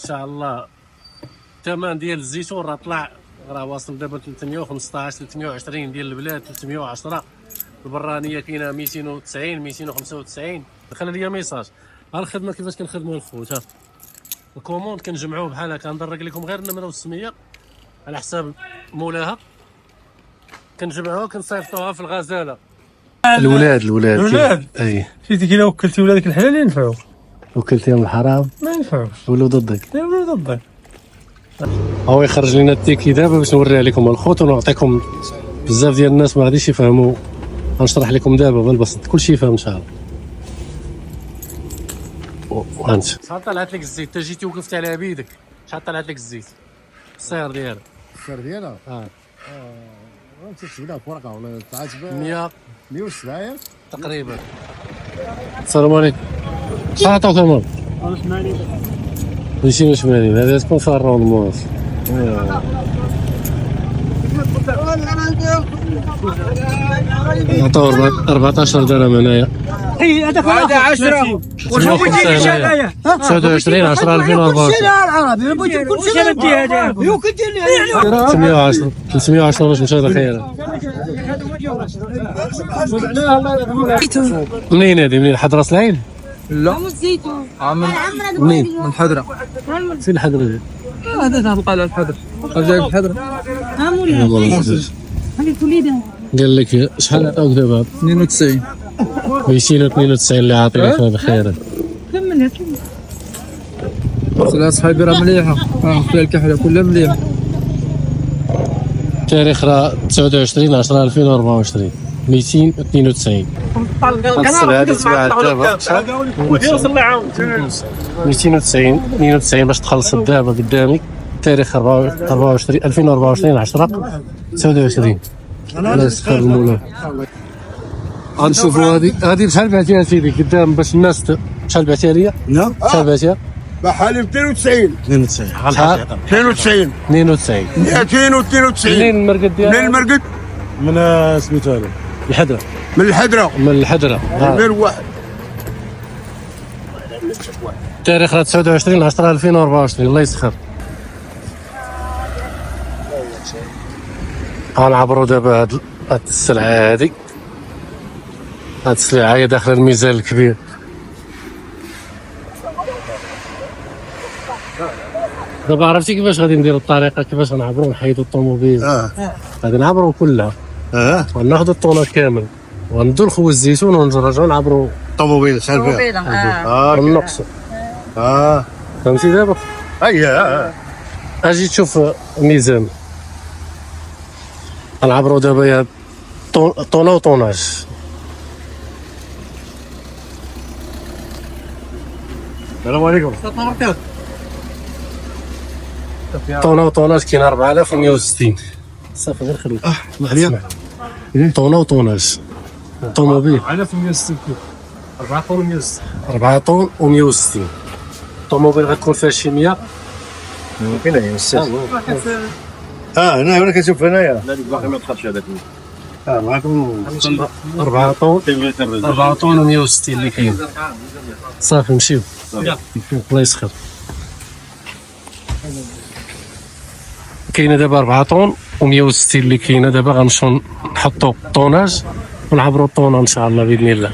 ان شاء الله الثمن ديال الزيتون راه طلع، راه واصل دابا 315 320 ديال البلاد 310. البرانيه كاينه 290 295. خلي ليا ميساج ها الخدمه كيفاش كنخدموا الخوت. ها الكوموند كنجمعوه بحال هكا، كندرك لكم غير النمره والسميه على حساب مولاها، كنجمعوها كنصيفطوها في الغزاله. الولاد اي شتي كي وكلتي ولادك الحلال ينفعوا، وكلتيهم الحرام ما ينفعوش ولو ضدك. يولوا ضدك. هو يخرج لنا التيكي دابا باش نوريها لكم الخوت ونعطيكم. بزاف ديال الناس ما غاديش يفهموا، غنشرح لكم دابا بالبسط كلشي يفهم ان شاء الله. وانت شحال طلعت لك الزيت؟ انت جيتي وقفتي على بيدك، شحال طلعت لك الزيت السعر ديالها؟ السعر ديالها تتبدا ورقه ولا طلعت ب 170 تقريبا. السلام عليكم. شحال عطاوك المال؟ 280. هذا تكون فيها الروندمون. عطاو 14 درهم هنايا. هذا 10 وشوف 29 10 2024. العربي بغيت كل شيء ندي هذا وكنت 310 310 باش مشى الخير. منين هادي؟ منين حضرة العين؟ لا الزيتون منين؟ من الحضره. فين الحضرة ديال؟ هذا تبقى على الحضره. جاي الحضره ها مولاي هذه توليده. قال لك شحال عطاوك دابا؟ 92 292 اللي عاطيك هذا خير. كملها ثلاث صحابي راه مليحه، فيها الكحله كلها مليحه. تاريخ راه 29 10 2024 292. الصل هذه تباع دابا شحال؟ 290 92 باش تخلص دابا قدامي. تاريخ 24 2024 10 29. الله يسخر المولى. غنشوفوا هذه بشحال بعتيها سيدي قدام باش الناس بشحال بعتيها ليا؟ نعم بشحال بعتيها؟ بحالي 92 شحال؟ 92 92 292 منين المرقد ديالها؟ من المرقد من سميتو هذا الحدرة. من الحضره من الحدرة غير واحد. تاريخ 29 10 2024. الله يسخر. غنعبروا دابا هاد السلعة هادي. هاد السلعة هي داخل الميزان الكبير. دابا عرفتي كيفاش غادي نديروا الطريقة، كيفاش غنعبروا نحيدوا الطوموبيل. غادي نعبروا كلها، وناخذوا الطونة كامل وندو لخو الزيتون ونرجعوا نعبروا طوموبيل شحال فيها؟ ونقصوا. فهمتي دابا؟ اجي تشوف ميزان. غنعبروا دابا يا طونة وطوناج. السلام عليكم. طونة وطوناج كاين 4160. صافي غير خليك. معليا طونة وطوناج طوموبيل 1160 4 طون 160. 4 طون و160. طوموبيل غتكون فيها شي 100. فين هي الساس؟ هنا ولا كنشوف هنايا. لا باقي ما تخافش هذاك. معكم 4 طون 4 طون و160 اللي كاين. صافي نمشيو. الله يسخر. كاينه دابا 4 طون و160 اللي كاينه دابا. غنمشيو نحطو الطوناج ونعبروا الطونه ان شاء الله باذن الله.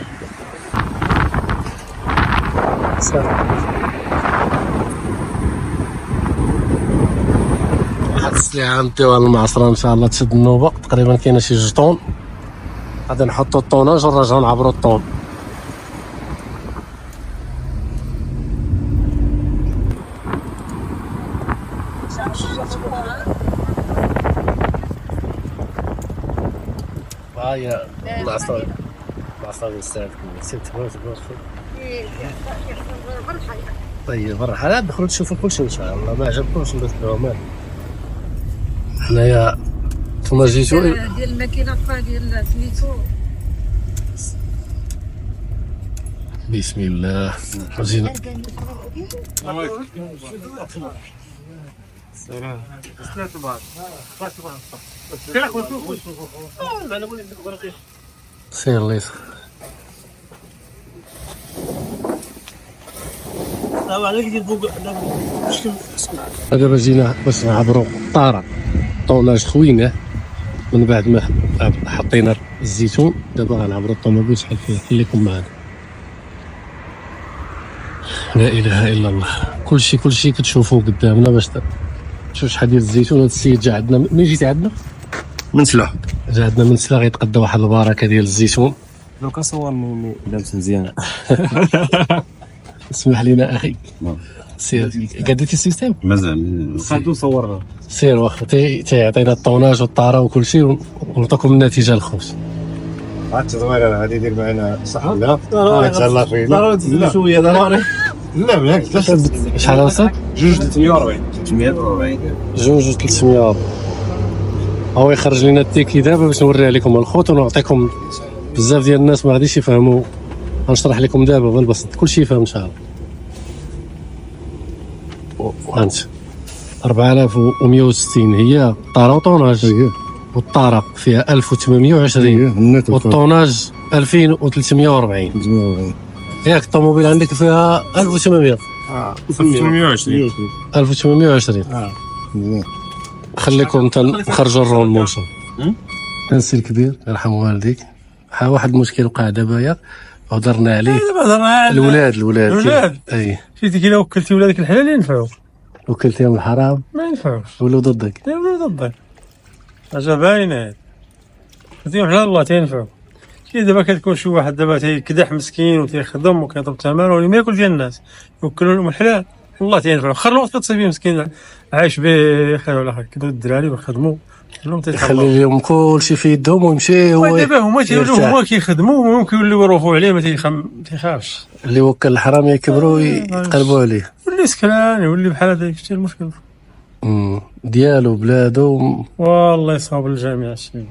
واحد السلعه نديوها للمعصره ان شاء الله تشد النوبه. تقريبا كاينه شي 2 طون. غادي نحطو الطوناج ونرجعو نعبروا الطون. هاي العصا يستاهل. طيب برا حالات دخلوا تشوفوا كلشي ان شاء الله. ما عجبكمش نديروا مال. حنايا نتوما جيتو ديال الماكينه ديال سميتو. بسم الله. جينا سير الله يسخر. دابا جينا باش نعبروا الطاره طوناج خوينه من بعد ما حطينا الزيتون. دابا غنعبروا الطوموبيل شحال فيه. خليكم معنا. لا اله الا الله. كلشي كتشوفوه قدامنا باش شوف شحال ديال الزيتون. هذا السيد جا عندنا ملي جيت عندنا من سلاح جا عندنا من سلا غيتقدى واحد البركه ديال الزيتون. لو كنصورني لابس مزيان. اسمح لنا اخي سير قديتي السيستم مازال خدو صورنا. سير واخا تيعطينا الطوناج والطاره وكل شيء ونعطيكم النتيجه الخوف. هاد التدويره هادي دير معنا صح لا تهلا فينا لا شويه ضروري. لا بالعكس شحال وصل؟ 340 جوج 300. هو يخرج لنا التيكي دابا باش نوريها لكم الخوت ونعطيكم. بزاف ديال الناس ما غاديش يفهموا. غنشرح لكم دابا بالبسط كلشي يفهم ان شاء الله. وانت 4160 هي طاره وطوناج. والطاره فيها 1820 والطوناج 2340. ياك الطوموبيل عندك فيها 1800 820 1820. خليكم نخرجوا الرون موسم. انسي الكبير يرحم والديك. ها واحد المشكل وقع دابا ياك هضرنا عليه. الولاد اي شتي كي وكلتي ولادك الحلال ينفعوك، وكلتيهم الحرام ما ينفعوش ولاو ضدك. يولوا ضدك. حاجه باينه. كلتيهم حلال الله تينفعو. كي دابا كتكون شي واحد دابا تيكدح مسكين وتيخدم وكيضرب ثمن وما ياكل ديال الناس يوكلوا لهم الحلال والله تينفعو. خير الوقت كتصيبي مسكين عايش بخير ولا خير كدو الدراري ويخدموا لهم يخلي لهم كلشي في يدهم ويمشي هو. دابا هما تيولوا هما كيخدموا وممكن يوليو يروفوا عليه ما تيخافش. اللي وكل الحرام يكبروا يقلبوا عليه. يولي سكران يولي بحال هذاك. شتي المشكل ديالو بلادو. والله يصاوب الجميع. الشيء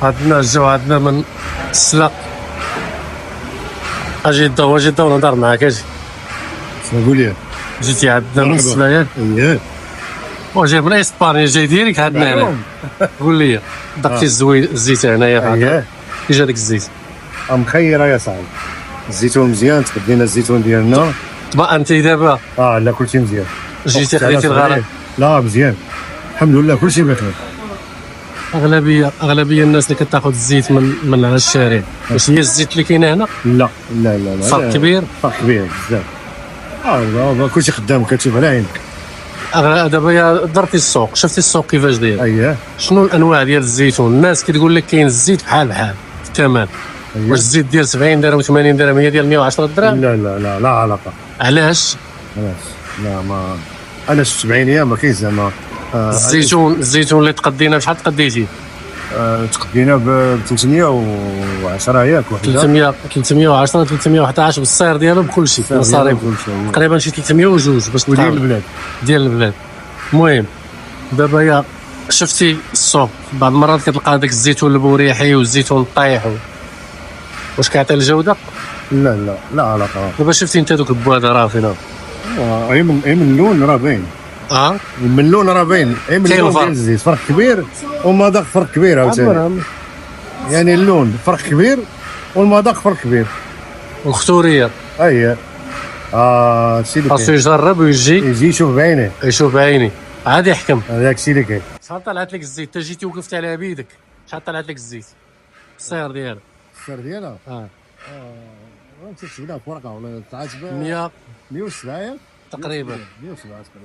عندنا عندنا من السلا. اجي الضو نهضر معاك. اجي قول لي جيتي عندنا من السلا ياك؟ اييه وجاي من اسبانيا جاي ديريك عندنا هنا. قول لي دقتي الزيت هنايا؟ اييه كي جا داك الزيت؟ مخيره يا صاحبي. الزيتون مزيان. تقدينا الزيتون ديالنا. انت دابا لا كلشي مزيان. جيتي خديتي الغرض؟ لا مزيان الحمد لله كلشي بخير. اغلبيه الناس اللي كتاخذ الزيت من على الشارع واش هي الزيت اللي كاين هنا؟ لا لا لا فرق كبير. فرق كبير بزاف. كلشي خدام كتشوف على عينك. دابا درتي السوق شفتي السوق كيفاش داير؟ اييه. شنو الانواع ديال الزيتون؟ الناس كتقول لك كاين الزيت بحال الثمن. واش الزيت ديال 70 درهم 80 درهم هي ديال 110 درهم؟ لا لا لا لا علاقه. علاش؟ لا ما انا 70 ايام ما كاين زعما. الزيتون اللي تقدينا بشحال تقديتي؟ تقدينا ب 310 ياك 310 311 بالصير ديالو بكل شيء المصاريف تقريبا شي 302 باش وديال البلاد المهم دابا يا شفتي السوق بعض المرات كتلقى داك الزيتون البوريحي والزيتون الطايح واش كيعطي الجوده؟ لا علاقه. دابا شفتي انت دوك البوادر راه فينا من اللون راه باين. من اللون راه باين. من اللون ديال الزيت فرق كبير والمذاق فرق كبير عاوتاني. يعني اللون فرق كبير والمذاق فرق كبير والختوريه. اييه هادشي اللي خاصو يجرب ويجي يشوف بعينيه. يشوف بعيني عاد يحكم. هذاك الشيء اللي كاين. شحال طلعت لك الزيت؟ انت جيتي وقفت عليها بيدك. شحال طلعت لك الزيت؟ السعر ديالها السعر ديالها تحسبها في ورقه ولا تعاتبها 107 ياك تقريبا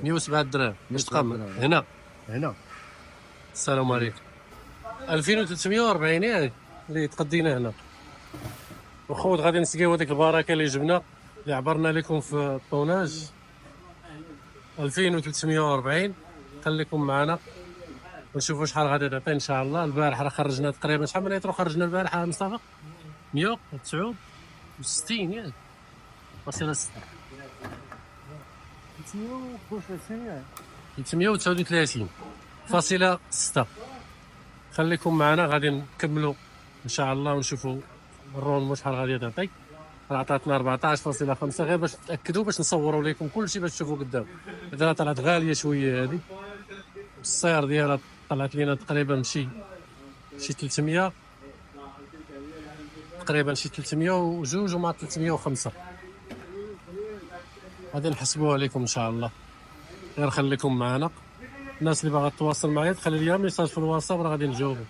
107 درهم باش تقام هنا. السلام عليكم. 2340 ياك اللي تقدينا هنا. وخوت غادي نسقيو هذيك البركه اللي جبنا اللي عبرنا لكم في الطوناج 2340. خليكم معنا ونشوفوا شحال غادي تعطي ان شاء الله. البارح راه خرجنا تقريبا شحال من لتر خرجنا البارح مصطفى؟ 169 ياك فاصلة 6 339.6. خليكم معنا غادي نكملوا ان شاء الله ونشوفوا الرون شحال غادي تعطي. راه عطاتنا 14.5 غير باش تاكدوا باش نصوروا لكم كلشي باش تشوفوا قدام. هذه طلعت غاليه شويه هذه. السعر ديالها طلعت لينا تقريبا شي 300 تقريبا شي 302 ومع 305. غادي نحسبوها لكم ان شاء الله. غير خليكم معنا. الناس اللي باغا تواصل معايا تخلي لي ميساج في الواتساب راه غادي نجاوبو.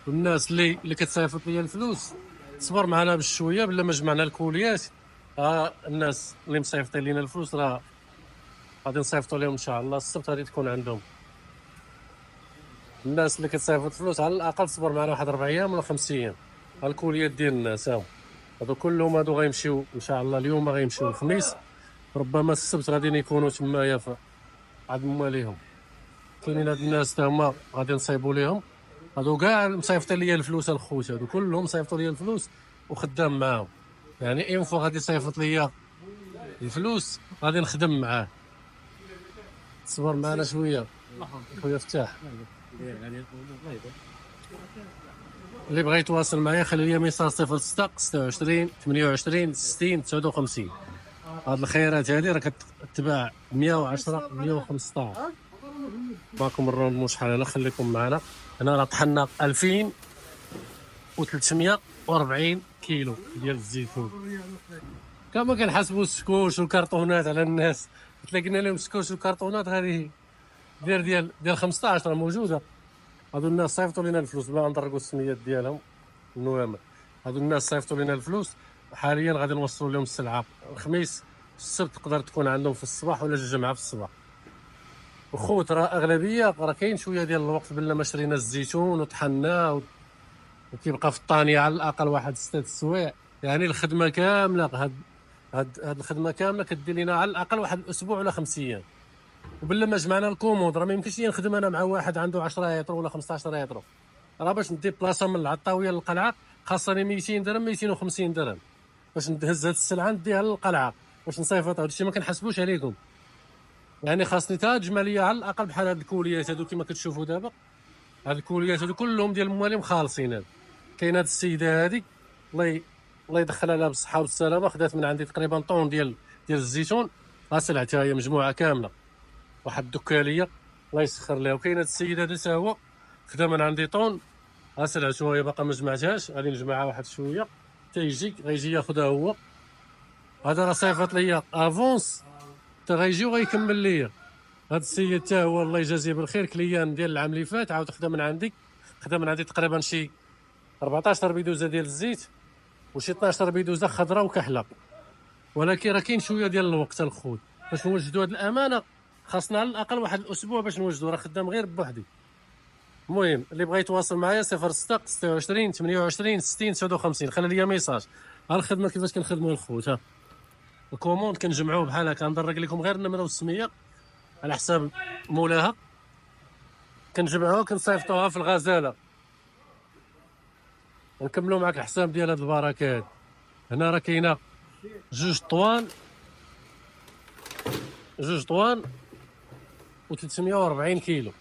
والناس اللي كتصيفط لي الفلوس تصبر معنا بشويه بلا ما جمعنا الكوليات. الناس اللي مصيفطين لينا الفلوس راه غادي نصيفطوا لهم ان شاء الله السبت غادي تكون عندهم. الناس اللي كتصيفط فلوس على الاقل تصبر معنا واحد 4 ايام ولا 5 ايام. الكوليات ديال الناس هادو كلهم غيمشيو ان شاء الله اليوم، غيمشيو الخميس، ربما السبت غادي يكونوا تمايا عند مواليهم. كاينين هاد الناس تا هما غادي نصايبوا ليهم، هادو كاع مصيفطين ليا الفلوس الخوت، هادو كلهم صيفطوا ليا الفلوس وخدام معاهم. يعني اين فوا غادي يصيفط ليا الفلوس غادي نخدم معاه. صبر معنا شويه خويا فتاح. اللي بغى يتواصل معايا خلي لي ميساج 06 26 28 60 59. هاد الخيارات هادي راه كتباع 110 115. معكم نرونمو شحال انا، خليكم معنا. هنا راه طحنا 2340 كيلو ديال الزيتون. كما كنحسبوا السكوش والكرتونات على الناس، تلاقينا لهم السكوش والكرتونات غادي ديال 15 راه موجوده. هادو الناس صيفطوا لنا الفلوس بلا نضرقوا السميات ديالهم النوامر. هادو الناس صيفطوا لنا الفلوس، حاليا غادي نوصلوا لهم السلعه الخميس. السبت تقدر تكون عندهم في الصباح ولا الجمعه في الصباح. وخوت راه اغلبيه راه كاين شويه ديال الوقت بلا ما شرينا الزيتون وطحناه وكيبقى في الطانيه على الاقل واحد 6 السوايع. يعني الخدمه كامله هاد الخدمه كامله كدير لنا على الاقل واحد الاسبوع ولا 5 ايام. وبلا ما جمعنا الكوموند راه ما يمكنش نخدم انا مع واحد عنده 10 يطرو ولا 15 يطرو. راه باش ندي بلاصه من العطاويه للقلعه خاصني 200 درهم 250 درهم باش نهز هاد السلعه نديها للقلعه باش نصيفطها. هادشي ما كنحسبوش عليكم. يعني خاصني تجمع ليا على الاقل بحال هاد الكوليات هادو كما كتشوفوا دابا. هاد الكوليات هادو كلهم ديال المواليم خالصين. هاد كاين هاد السيده هادي الله يدخلها لها بالصحه والسلامه، خدات من عندي تقريبا طون ديال الزيتون. سلعتها هي مجموعه كامله واحد الدكاليه الله يسخر لها. وكاين هاد السيد هذا تا هو خدا من عندي طون، سلعتو هي باقا ما جمعتهاش، غادي نجمعها واحد شويه تيجي غيجي ياخذها هو. هذا راه صيفط ليا افونس تا غيجي وغيكمل ليا. هاد السيد تا هو الله يجازيه بالخير كليان ديال العام اللي فات، عاود خدا من عندي تقريبا شي 14 بيدوزه ديال الزيت وشي 12 بيدوزه خضراء وكحله. ولكن راه كاين شويه ديال الوقت الخوت باش نوجدوا هاد الامانه. خاصنا على الاقل واحد الاسبوع باش نوجدوا، راه خدام غير بوحدي. المهم اللي بغى يتواصل معايا 06 26 28 60 59 خلي لي ميساج. ها الخدمه كيفاش كنخدموا الخوت. ها الكوموند كنجمعوه بحال هكا، ندرك لكم غير النمره والسميه على حساب مولاها، كنجمعوها كنصيفطوها في الغزاله. نكملوا معك الحساب ديال هاد البركات. هنا راه كاينه جوج طوان و 340 كيلو.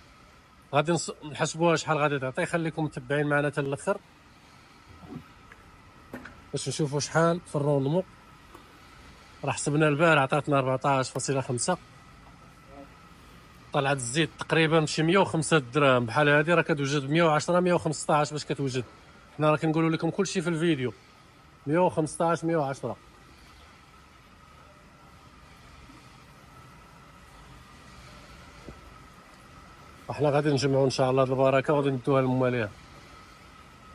غادي نحسبوها شحال غادي تعطي. خليكم متبعين معنا حتى الاخر باش نشوفوا شحال في الروندمون. راه حسبنا البارح عطاتنا 14.5. طلعت الزيت تقريبا شي 105 دراهم بحال هادي راه كتوجد 110 115 باش كتوجد. حنا راه كنقولوا لكم كلشي في الفيديو 115 110. احنا غادي نجمعوا ان شاء الله هاد البركه وغادي ندوها لمواليها.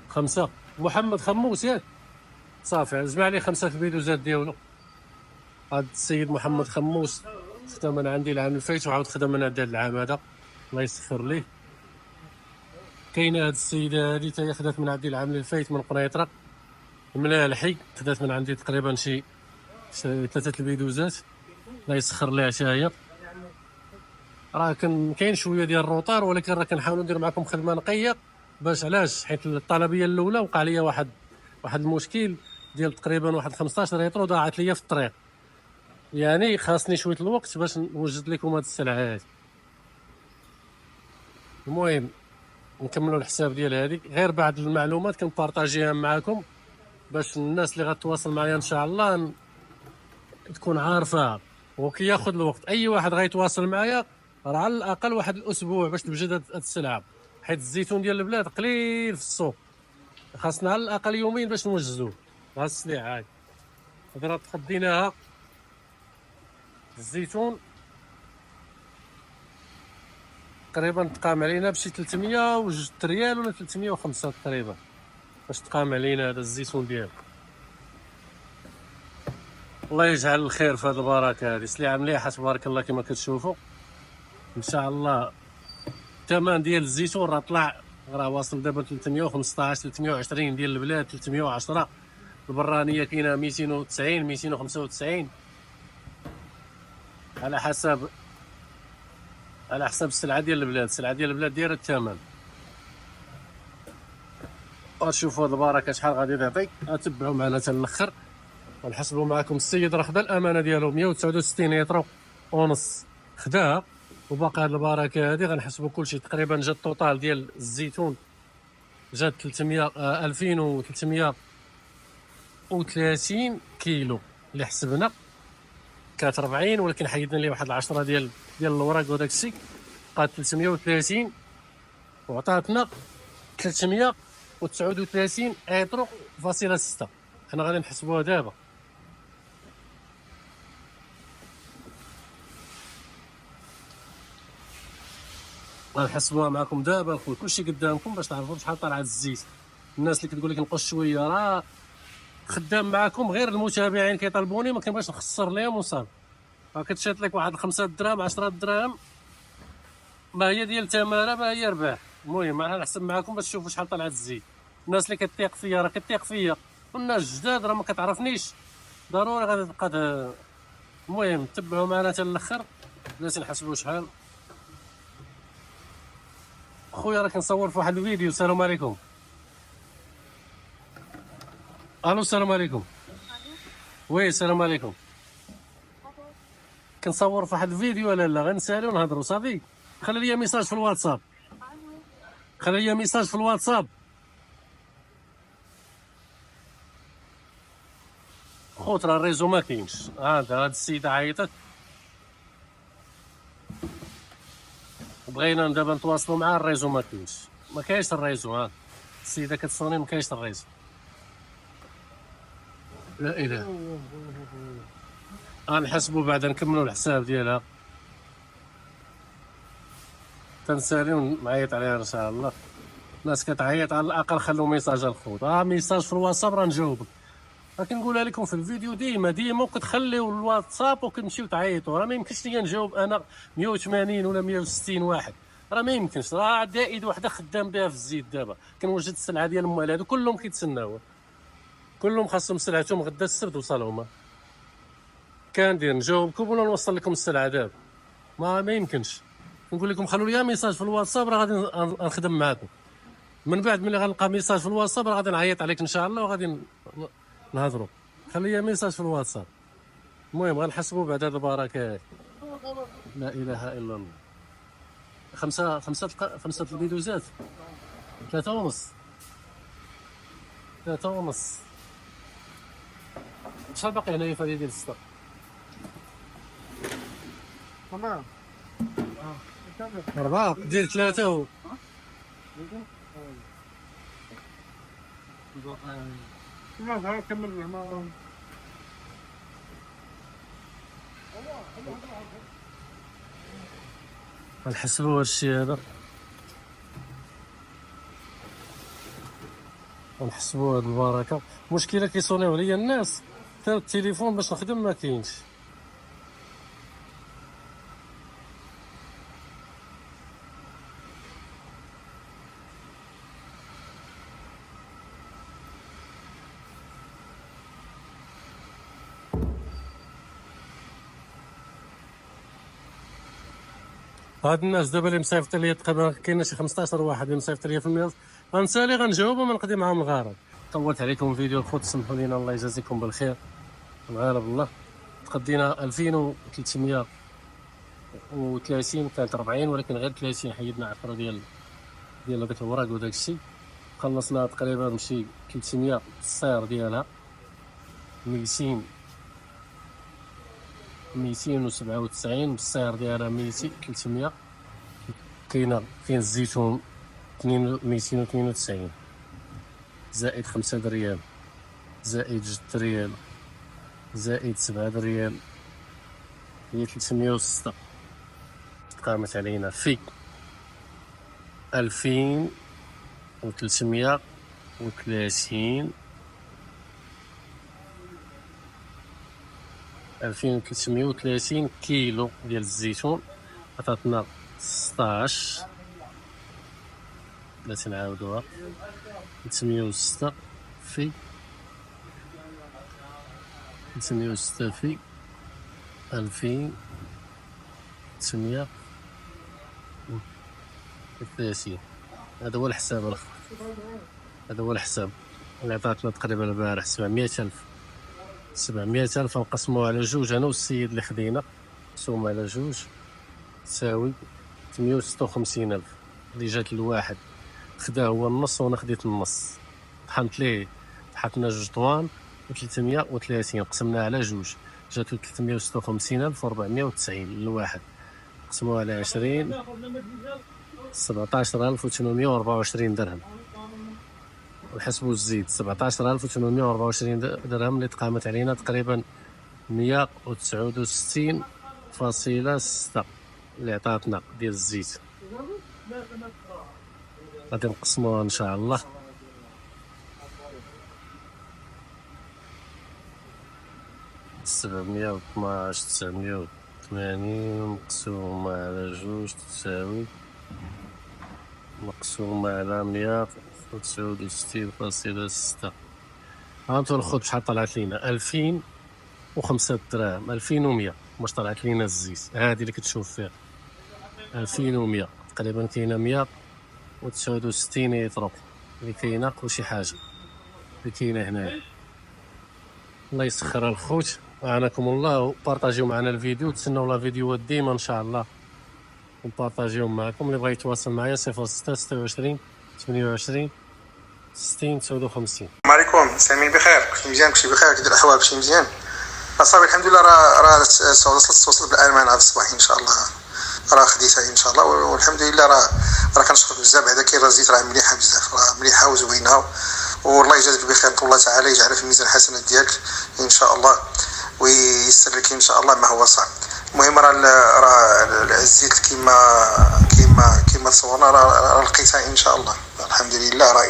5 محمد خموس ياك صافي جمع لي 5 في البيدوزات ديالو. هاد السيد محمد خموس خدا من عندي العام الفايت وعاود خدا من عندي هاد العام هذا الله يسخر ليه. كاينه هاد السيده هادي تا هي خدات من عندي العام اللي فايت من قنيطره ملالحي، خدات من عندي تقريبا شي 3 البيدوزات الله يسخر ليها حتى هي. راه كاين شويه ديال الروطار، ولكن راه كنحاولوا ندير معكم خدمه نقيه. باش علاش؟ حيت الطلبيه الاولى وقع لي واحد المشكل ديال تقريبا واحد 15 يطرو ضاعت ليا في الطريق. يعني خاصني شويه الوقت باش نوجد لكم هاد السلعه هادي. المهم نكملوا الحساب ديال هذيك، غير بعض المعلومات كنبارطاجيها معكم باش الناس اللي غتواصل معايا ان شاء الله تكون عارفه وكياخذ الوقت. اي واحد غيتواصل معايا راه على الاقل واحد الاسبوع باش توجد هاد السلعه، حيت الزيتون ديال البلاد قليل في السوق. خاصنا على الاقل يومين باش نوجدوه. هاد السلعه هادي راه تخديناها الزيتون تقريبا تقام علينا بشي 302 ريال ولا 305 تقريبا باش تقام علينا هذا الزيتون ديالك. الله يجعل الخير في هذه البركه هذه، سلعه مليحه تبارك الله كما كتشوفوا ان شاء الله. الثمن ديال الزيتون راه طلع، راه واصل دابا 315 320 ديال البلاد، 310 البرانيه كاينه 290 295 على حسب السلعه ديال البلاد. السلعه ديال البلاد دايره الثمن. غتشوفوا هاد البركه شحال غادي تعطي. تبعوا معنا حتى الاخر ونحسبوا معكم. السيد راه خدا الامانه ديالو 169 لتر ونص خداها، وباقي هاد البركه هادي غنحسبوا كلشي. تقريبا جا الطوطال ديال الزيتون جات 2330 كيلو اللي حسبنا كانت 40، ولكن حيدنا ليه واحد 10 ديال الوراق وداك الشيء، بقات 330 وعطاتنا 339 ايترو فاصلة 6. حنا غادي نحسبوها دابا. غنحسبوها معكم دابا الخوت، كلشي قدامكم باش تعرفوا شحال طلع الزيت. الناس اللي كتقول لك نقص شويه راه خدام معكم، غير المتابعين كيطالبوني ما كنبغيش نخسر لهم وصافي. كتشات لك واحد 5 دراهم 10 دراهم، ما هي ديال تماره ما هي رباح. المهم انا نحسب معكم باش تشوفوا شحال طلع الزيت. الناس اللي كتيق فيا راه كتيق فيا، والناس الجداد راه ما كتعرفنيش ضروري غادي تبقى. المهم تبعوا معنا حتى الاخر باش نحسبوا شحال. خويا راه كنصور في واحد الفيديو. السلام عليكم. الو السلام عليكم. وي السلام عليكم. كنصور في واحد الفيديو ولا لا؟ غنسالي ونهضروا صافي. خلي لي ميساج في الواتساب، خلي لي ميساج في الواتساب. خوت راه الريزو ما كاينش. هاد السيده عيطت بغينا دابا نتواصلوا معها، الريزو ما كاينش، ما كاينش الريزو. ها السيده كتصوني ما كاينش الريزو. لا اله. غنحسبوا بعدا نكملوا الحساب ديالها. تنسالي ونعيط عليها ان شاء الله. الناس كتعيط على الاقل خلوا ميساج الخوت. ميساج في الواتساب راه نجاوبك. كنقولها لكم في الفيديو ديما وكتخليو الواتساب وكتمشيو تعيطوا. راه ما يمكنش ليا نجاوب انا 180 ولا 160 واحد، راه ما يمكنش. راه دائد وحده خدام بها في الزيت. دابا كنوجد السلعه ديال الموال هادو كلهم كيتسناو، كلهم خاصهم سلعتهم غدا السبت وصلهم. كندير نجاوبكم ولا نوصل لكم السلعه دابا؟ ما يمكنش. نقول لكم خلوا لي ميساج في الواتساب راه غادي نخدم معكم. من بعد ملي غنلقى ميساج في الواتساب راه غادي نعيط عليك ان شاء الله وغادي نهضروا. خلي لي ميساج في الواتساب. المهم غنحسبوا بعد هذه البركه. لا اله الا الله. خمسة البيدوزات 3 ونص. شحال باقي هنايا في هذه ديال 6؟ تمام. 4 ديال 3 و كمل. غنحسبوا هاد الشيء هذا ونحسبوا هاد البركه. مشكله كيصونيو عليا الناس حتى التليفون باش نخدم ما كاينش. هاد الناس دابا اللي مصيفط ليا تقريبا كاين شي 15 واحد اللي مصيفط ليا في الميل، غنسالي غنجاوب وما نقضي معاهم الغرض. طولت عليكم الفيديو الخوت، سمحوا لينا الله يجازيكم بالخير. الغالب الله تقدينا 2330 كانت 40، ولكن غير 30 حيدنا 10 ديال هذاك الوراق وداك الشيء. خلصنا تقريبا بشي 300 السعر ديالها 297 بالسعر ديالها 300. كاين الزيتون 292 زائد 5 ريال زائد 6 ريال زائد 7 ريال هي 306 تقامت علينا في 2330 كيلو ديال الزيتون. عطاتنا 16 بلاتي نعاودوها 306 في 2930. هذا هو الحساب الاخر، هذا هو الحساب اللي عطاتنا تقريبا البارح 700,000 نقسموه على جوج انا والسيد اللي خدينا، نقسموه على جوج تساوي 856,000 اللي جات الواحد خدا هو النص وانا خديت النص، طحنت ليه طحتنا جوج طوان و330 قسمناه على جوج جاتو 356,490 الواحد، قسموه على 20 17,824 درهم، ونحسبوا الزيت 17,824 درهم اللي تقامت علينا تقريبا 169.6 اللي عطاتنا ديال الزيت. غادي نقسموها ان شاء الله. سبعمية وطناش 980 مقسومة على جوج تساوي مقسومة على 169.6. هانتو الخبز شحال طلعت لينا 2005 دراهم، 2100 واش طلعت لينا الزيت هادي اللي كتشوف فيها 2100 تقريبا كاينه 169 يطرو اللي كاينه وشي حاجه اللي كاينه هنايا. الله يسخرها الخوت وعانكم الله، وبارطاجيو معنا الفيديو، تسناو لا فيديوهات ديما ان شاء الله ونبارطاجيهم معكم. اللي بغى يتواصل معايا 06 26 28 60 59. السلام عليكم، سامين بخير؟ كلشي مزيان؟ كلشي بخير؟ كيدير الاحوال؟ كلشي مزيان؟ اصاحبي الحمد لله راه وصلت بالالمان هذا الصباح ان شاء الله، راه خديتها ان شاء الله والحمد لله. راه كنشكرك بزاف، بعدا كاين راه الزيت راه مليحه بزاف، راه مليحه وزوينه، والله يجازيك بخير الله تعالى، يجعلها في ميزان الحسنات ديالك ان شاء الله وييسر لك ان شاء الله ما هو صعب. المهم راه الزيت كيما تصورنا راه لقيتها ان شاء الله الحمد لله، راه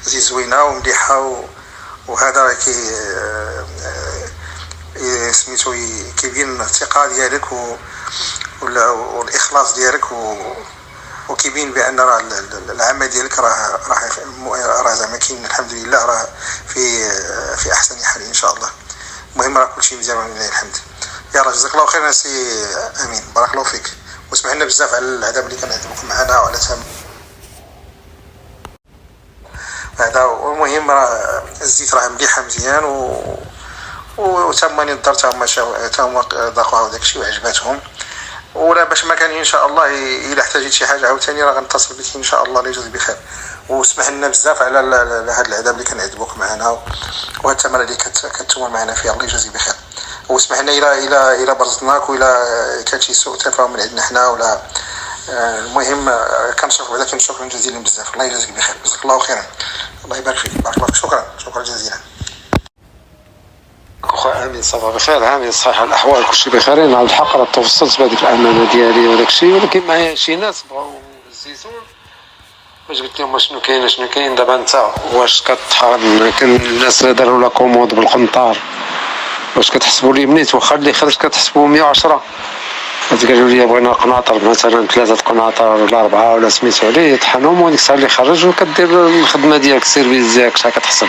زيت زوينه ومليحه وهذا راه سميتو كيبين الثقه ديالك والاخلاص ديالك وكيبين بان راه العمل ديالك راه زعما كاين الحمد لله راه في احسن حال ان شاء الله. المهم راه كلشي مزيان ولله الحمد. يلا جزاك الله خير سي امين، بارك الله فيك، واسمح لنا بزاف على العذاب اللي كنعذبوك معنا وعلى هذا. والمهم راه الزيت راه مليحه مزيان وتماني الدار تما ذاقوها وداك الشيء وعجباتهم، ولا باش ما كان ان شاء الله الا احتاجيت شي حاجه عاوتاني راه غنتصل بك ان شاء الله الله يجازيك بخير. واسمح لنا بزاف على هذا العذاب اللي كنعذبوك معنا وهاد الثمره اللي كتمر معنا فيها، الله يجازيك بخير. واسمح لنا الى برزناك ولا كان شي سوء تفاهم من عندنا حنا ولا المهم كنشكرك بعدا شكرا جزيلا بزاف، الله يجازيك بخير، جزاك الله خيرا، الله يبارك فيك، بارك الله فيك، شكرا جزيلا. اخويا امين صباح بخير، امين صحيح الاحوال كلشي بخير. انا على الحق راه توصلت بهذيك الامانه ديالي وداك الشيء، ولكن معايا شي ناس بغاو الزيتون باش قلت لهم شنو كاين دابا انت واش كتحرم كان الناس اللي داروا لا كوموند بالقنطار واش كتحسبوا لي منيت واخا اللي خرج كتحسبوا 110 قالوا لي بغينا قناطر مثلا 3 قناطر ولا 4 ولا سميتو عليه طحنهم وديك الساعه اللي خرج وكدير الخدمه ديالك السيرفيس ديالك شحال كتحسب،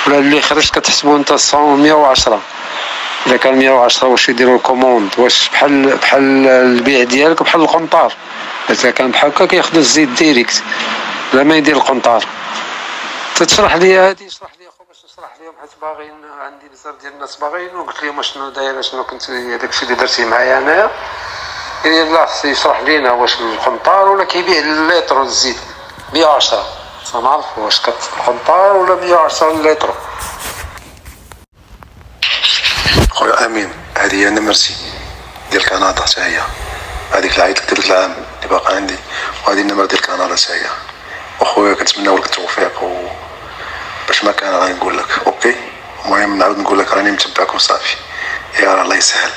ولا اللي خرج كتحسبوا انت 110. اذا كان 110 واش يديروا الكوموند واش بحال البيع ديالك بحال القنطار؟ اذا كان بحال هكا كياخذوا الزيت ديريكت لا ما يدير القنطار. تشرح لي هذه، اشرح لي اخو باش نشرح لهم حيت باغيين عندي بزاف ديال الناس باغيين، وقلت لهم شنو داير شنو كنت داك الشيء اللي درتي معايا انايا. لا يشرح لينا واش القنطار ولا كيبيع الليتر الزيت 110 تنعرف واش القنطار ولا 110 الليتر. خويا امين هذه هي نمرتي ديال كندا حتى هي، هذيك العيط لك ثلاث العام اللي باقا عندي، وهذه النمره ديال كندا حتى هي. واخويا كنتمناو لك التوفيق باش ما كان غنقول لك اوكي. المهم نعاود نقول لك راني متبعك وصافي، يا الله يسهل.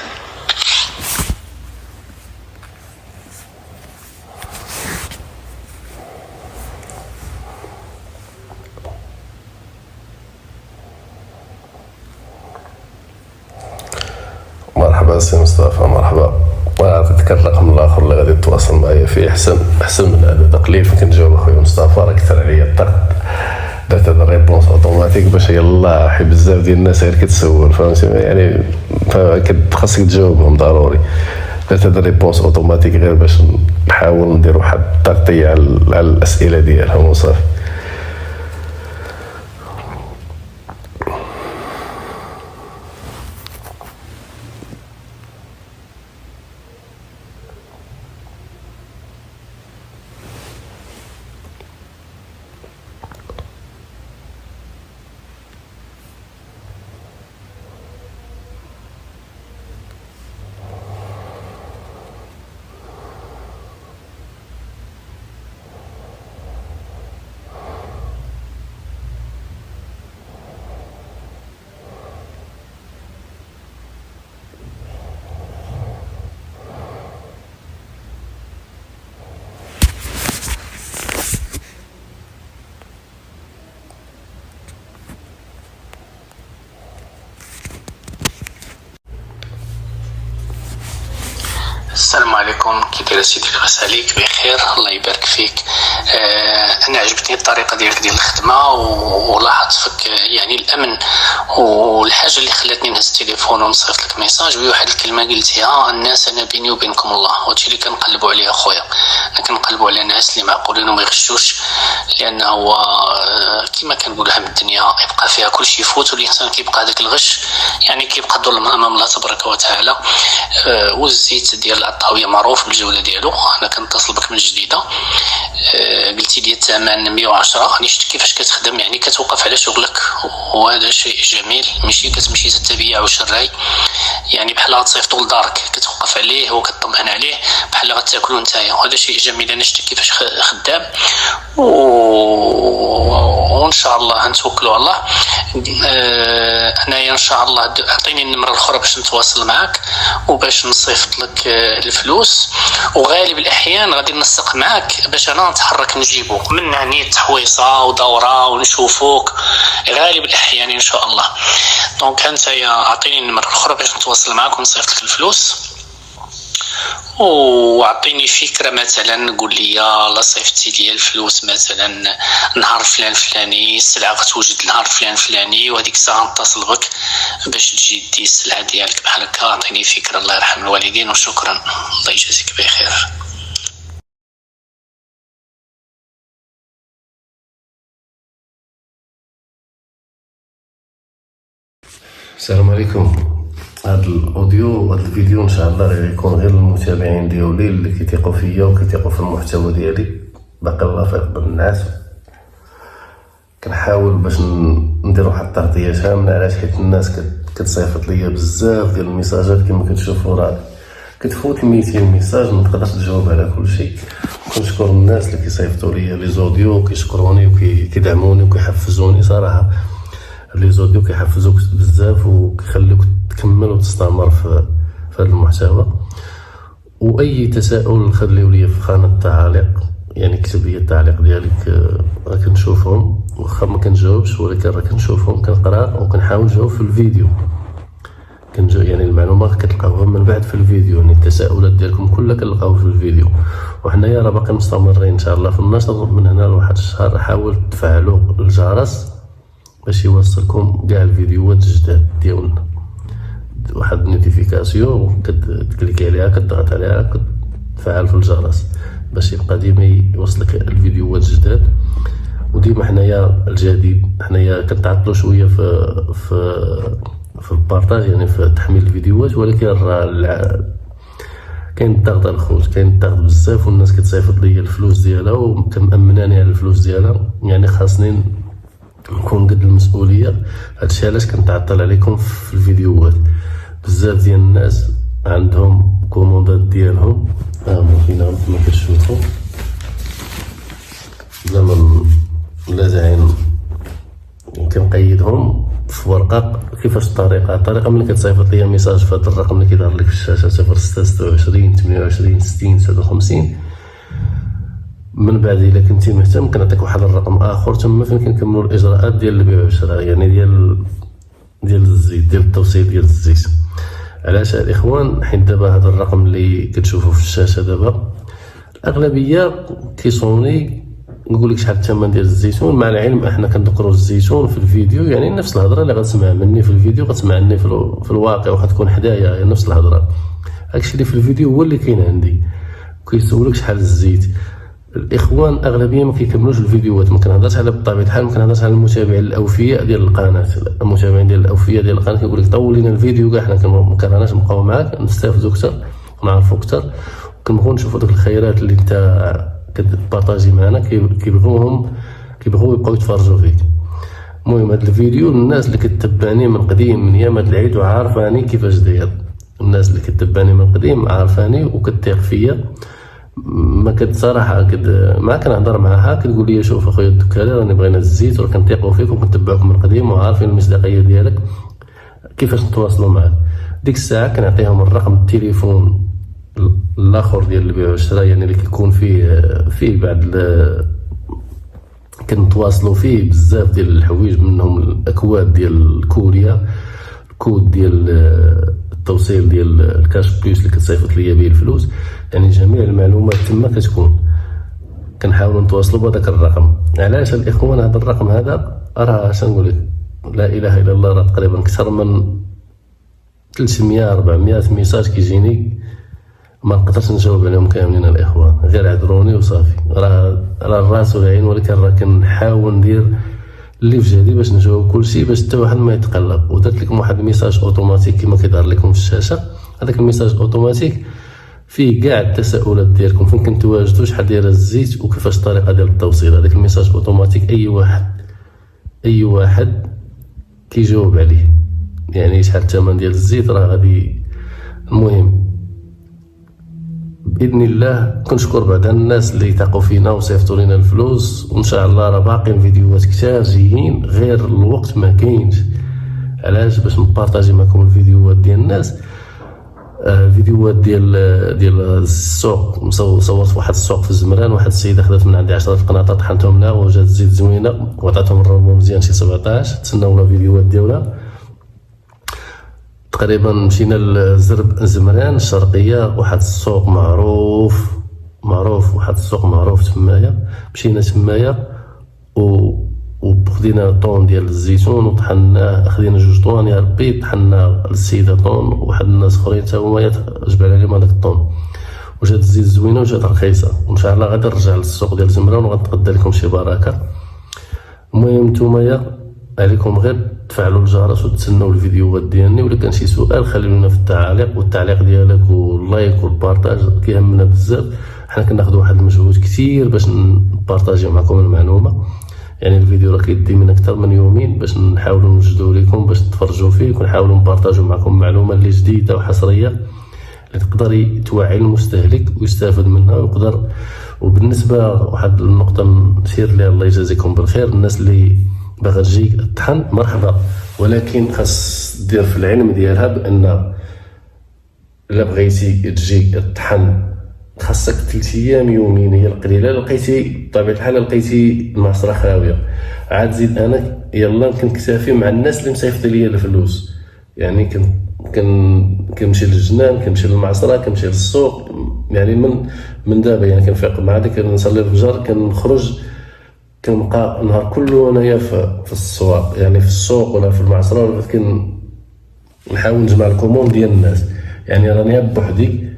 سي مصطفى مرحبا. عطيتك الرقم الاخر اللي غادي تتواصل معايا فيه احسن من هذا. دقليل فين كنجاوب اخويا مصطفى راه كثر عليا الضغط، درت هذا الريبونس اوتوماتيك باش يلاه حي بزاف ديال الناس غير كتسول فهمتي يعني خاصك تجاوبهم ضروري. درت هذا الريبونس اوتوماتيك غير باش نحاول ندير واحد التغطيه على الاسئله ديالهم وصافي. السلام عليكم، كي داير سيدي؟ لاباس عليك؟ بخير الله يبارك فيك. انا عجبتني الطريقه ديالك ديال الخدمه ولاحظت فيك يعني الامن، والحاجه اللي خلاتني نهز التليفون ونصيفط لك ميساج بواحد الكلمه قلتيها: الناس انا بيني وبينكم الله. هادشي اللي كنقلبوا عليه اخويا، انا كنقلبوا على ناس اللي معقولين وما يغشوش، لان هو كما كنقولها من الدنيا يبقى فيها كلشي يفوت، والانسان كيبقى هذاك الغش يعني كيبقى ظلم امام الله تبارك وتعالى. والزيت ديال الطاويه معروف بالجوده ديالو. انا كنتصل بك من جديده، قلتي لي الثمن 110، راني شفت كيفاش كتخدم، يعني كتوقف على شغلك، وهذا شيء جميل. ماشي كتمشي تتبيع وشراي، يعني بحال غتصيفطو لدارك كتوقف عليه وكتطمئن عليه بحال غتاكلو نتايا، وهذا شيء جميل. انا شفت كيفاش خدام، وان شاء الله نتوكلوا على الله. انايا ان شاء الله اعطيني النمره الاخرى باش نتواصل معك وباش نصيفط لك الفلوس، وغالب الاحيان غادي ننسق معك باش انا نتحرك نجيبوك من يعني تحويصه ودوره ونشوفوك غالب الاحيان ان شاء الله. دونك انت اعطيني النمره الاخرى باش نتواصل معك ونصيفط لك الفلوس، واعطيني فكره مثلا، قول لي لا صيفطتي لي الفلوس مثلا نهار فلان فلاني، السلعه غتوجد نهار فلان فلاني، وهذيك الساعه نتصل بك باش تجي دي السلعه ديالك بحال هكا. اعطيني فكره، الله يرحم الوالدين، وشكرا، الله يجازيك بخير. السلام عليكم. هذا الاوديو وهذا الفيديو ان شاء الله غادي يكون غير المتابعين ديالي اللي كيثيقوا فيا وكيثيقوا في المحتوى ديالي. باقي الله في قلب الناس. كنحاول باش ندير واحد التغطيه شامله، علاش حيت الناس كتصيفط ليا بزاف ديال الميساجات كما كتشوفوا، راه كتفوت 200 ميساج ما نقدرش نجاوب على كل شيء. كنشكر الناس اللي كيصيفطوا ليا لي زوديو وكيشكروني وكيدعموني وكيحفزوني. صراحه لي زوديو كيحفزوك بزاف وكيخليوك تكمل وتستمر في هذا المحتوى. واي تساؤل خليو لي في خانه التعاليق، يعني كتب لي التعليق ديالك، راه كنشوفهم واخا ما كنجاوبش، ولكن راه كنشوفهم كنقرا وكنحاول نجاوب في الفيديو. يعني المعلومات كتلقاوها من بعد في الفيديو، يعني التساؤلات ديالكم كلها كنلقاو في الفيديو. وحنايا راه باقي مستمرين ان شاء الله في النشر من هنا لواحد الشهر. حاولوا تفعلوا الجرس باش يوصلكم كاع الفيديوهات الجداد ديالنا، واحد النوتيفيكاسيون كتكليكي عليها، كتضغط عليها، كتفعل في الجرس باش يبقى ديما يوصلك الفيديوهات الجداد. وديما حنايا الجديد، حنايا كنتعطلوا شويه في البارطاج، يعني في تحميل الفيديوهات، ولكن راه كاين الضغط على الخوت، كاين الضغط بزاف، والناس كتصيفط ليا الفلوس ديالها وكمأمناني على الفلوس ديالها، يعني خاصني نكون قد المسؤوليه. هادشي علاش كنتعطل عليكم في الفيديوهات. بزاف ديال الناس عندهم كوموندات ديالهم ممكن كما كتشوفوا زعما لا كنقيدهم في ورقه. كيفاش الطريقه ملي كتصيفط ليا ميساج في هذا الرقم اللي كيظهر لك في الشاشه 0626 28 60 57، من بعد الا كنتي مهتم كنعطيك واحد الرقم اخر تما فين كنكملوا الاجراءات ديال البيع والشراء، يعني ديال الزيت، ديال التوصيل ديال الزيت. علاش الاخوان؟ حيت دابا هذا الرقم اللي كتشوفوا في الشاشه دابا الاغلبيه كيصوني نقول لك شحال الثمن ديال الزيتون، مع العلم احنا كنذكروا الزيتون في الفيديو، يعني نفس الهضره اللي غتسمع مني في الفيديو غتسمعني في الواقع وغتكون حدايا، يعني نفس الهضره. هادشي اللي في الفيديو هو اللي كاين عندي. كيسولك شحال الزيت، الاخوان اغلبيه ما كيكملوش الفيديوهات. ما كنهضرش على بطبيعه الحال، ما كنهضرش على المتابعين الاوفياء ديال القناه، المتابعين ديال الاوفياء ديال القناه كيقول لك طول لينا الفيديو كاع، حنا ما كرهناش نبقاو معاك نستافدوا اكثر ونعرفوا اكثر، وكنبغيو نشوفوا دوك الخيرات اللي انت كتبارطاجي معنا، كيبغوا يبقاو يتفرجوا فيك. المهم هذا الفيديو الناس اللي كتتبعني من قديم، من ايام هذا العيد وعارفاني كيفاش داير، الناس اللي كتتبعني من قديم عارفاني وكتثق فيا. ما صراحه ما كنهضر معاها كتقول لي شوف اخويا الدكالي راني بغينا الزيت ولا كنثقوا فيك وكنتبعوك من قديم وعارفين المصداقيه ديالك، كيفاش نتواصلوا معاك؟ ديك الساعه كنعطيهم الرقم التليفون الاخر ديال البيع والشراء، يعني اللي كيكون فيه بعض كنتواصلوا فيه بزاف ديال الحوايج، منهم الاكواد ديال كوريا، الكود ديال التوصيل ديال الكاش بليس اللي كتصيفط ليا به الفلوس، يعني جميع المعلومات تما كتكون. كنحاولوا نتواصلوا بهذاك الرقم. علاش الاخوان هذا الرقم هذا راه اش نقول لك، لا اله الا الله، راه تقريبا اكثر من 300 400 ميساج كيجيني ما نقدرش نجاوب عليهم كاملين الاخوان، غير عذروني وصافي. راه الراس والعين، ولكن راه كنحاول ندير اللي في جهدي باش نجاوب كلشي، باش حتى واحد ما يتقلق. ودرت لكم واحد الميساج اوتوماتيك كما كيظهر لكم في الشاشه. هذاك الميساج اوتوماتيك فيه كاع التساؤلات ديالكم، فين كنتواجدوا، شحال داير الزيت، وكيفاش الطريقه ديال التوصيل. هذاك الميساج اوتوماتيك اي واحد كيجاوب عليه، يعني شحال الثمن ديال الزيت راه غادي. المهم باذن الله كنشكر بعض الناس اللي يثقوا فينا وصيفطوا لنا الفلوس، وان شاء الله راه باقيين فيديوهات كثار جايين، غير الوقت ما كاينش. علاش؟ باش نبارطاجي معكم الفيديوهات ديال الناس، فيديوهات ديال السوق. صورت في واحد السوق في الزمران، واحد السيده خدات من عندي 10 قناطات طحنتهم لها وجات الزيت زوينه وعطاتهم الربو مزيان شي 17. تسناونا الفيديوهات ديالها. تقريبا مشينا لزمران الشرقيه، واحد السوق معروف، واحد السوق معروف تمايا. مشينا تمايا وخدينا طون ديال الزيتون وطحناه، خدينا 2 طون يا ربي، طحنا للسيده طون، وواحد الناس اخرين تا هما جبال عليهم هذاك الطون، وجات الزيت زوينه وجات رخيصه. وان شاء الله غادي نرجع للسوق ديال زمران وغنتغدى لكم شي بركه. المهم نتوما عليكم غير تفعلوا الجرس وتسناو الفيديوهات ديالنا، ولا كان شي سؤال خليو لنا في التعاليق، والتعليق ديالك واللايك والبارطاج كيهمنا بزاف. حنا كناخذوا واحد المجهود كثير باش نبارطاجيو معكم المعلومه، يعني الفيديو راه كيدي من اكثر من يومين باش نحاولوا نوجدوا لكم باش تفرجوا فيه، ونحاولوا نبارطاجيو معكم معلومه اللي جديده وحصريه اللي تقدر توعي المستهلك ويستافد منها ويقدر. وبالنسبه واحد النقطه نشير لها، الله يجازيكم بالخير، الناس اللي باغا تجيك الطحن مرحبا، ولكن خاص دير في العلم ديالها بان الا بغيتي تجيك الطحن خاصك 3 ايام يومين هي القليله. لقيتي بطبيعه الحال لقيتي المعصره خاويه، عاد زيد انا يلا كنكتفي مع الناس اللي مصيفط ليا الفلوس، يعني كنمشي للجنان، كنمشي للمعصره، كنمشي للسوق، يعني من دابا يعني كنفيق مع هذيك كنصلي الفجر، كنخرج كنبقى النهار كله انايا في السواق، يعني في السوق ولا في المعصره، ولا نحاول نجمع الكوموند ديال الناس. يعني راني بوحدي،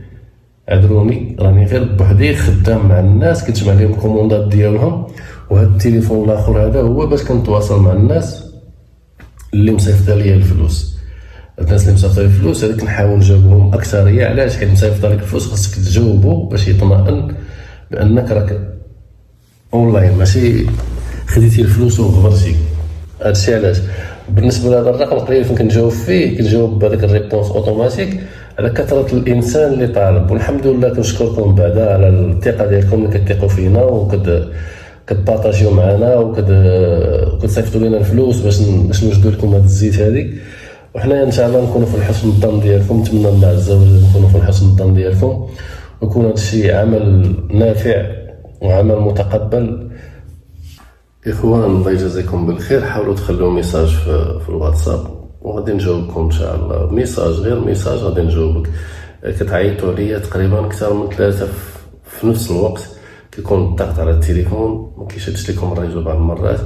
عذروني، راني غير بوحدي خدام مع الناس، كنجمع لهم الكوموندات ديالهم. وهذا التليفون الاخر هذا هو باش كنتواصل مع الناس اللي مصيفطه ليا الفلوس. الناس اللي مصيفطه لي الفلوس هذيك نحاول نجاوبهم اكثريه. علاش؟ حيت مصيفطه لك الفلوس خاصك تجاوبو باش يطمئن بانك راك اونلاين، ماشي خديتي الفلوس وغبرتي. هادشي علاش بالنسبه لهذا الرقم قليل فين كنجاوب فيه، كنجاوب بهذاك الريبونس اوتوماتيك على كثره الانسان اللي طالب. والحمد لله كنشكركم بعدا على الثقه ديالكم اللي كتثقوا فينا كتبارطاجيو معنا وكتصيفطوا لنا الفلوس باش نوجدوا لكم هذا الزيت هذيك. وحنا ان شاء الله نكونوا في الحسن الظن ديالكم، نتمنى الله عز وجل نكونوا في الحسن الظن ديالكم، ويكون هذا الشيء عمل نافع وعمل متقبل. اخوان الله يجازيكم بالخير، حاولوا تخلوا ميساج في الواتساب وغادي نجاوبكم ان شاء الله ميساج، غير ميساج غادي نجاوبك. كتعيطوا عليا تقريبا اكثر من 3 في نفس الوقت، كيكون الضغط على التليفون ما كيشدش لكم الريزو بعض المرات،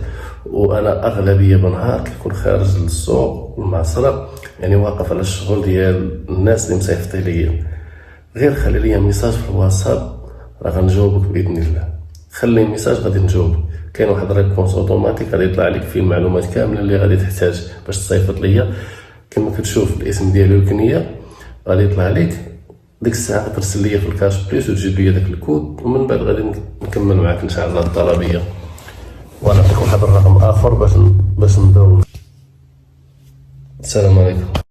وانا اغلبيه بنهار كيكون خارج للسوق والمعصره، يعني واقف على الشغل ديال الناس اللي مصيفطين ليا. غير خلي لي ميساج في الواتساب راه غنجاوبك باذن الله. خلي ميساج غادي نجاوبك. كاين واحد الريبونس اوتوماتيك غادي يطلع لك فيه المعلومات كامله اللي غادي تحتاج باش تصيفط ليا. كما كتشوف الاسم ديالي والكنيه غادي يطلع لك، ديك الساعه ترسل ليا في الكاش بليس وتجيب لي داك الكود، ومن بعد غادي نكمل معاك ان شاء الله الطلبيه. ونعطيك واحد الرقم اخر باش نداوم. السلام عليكم.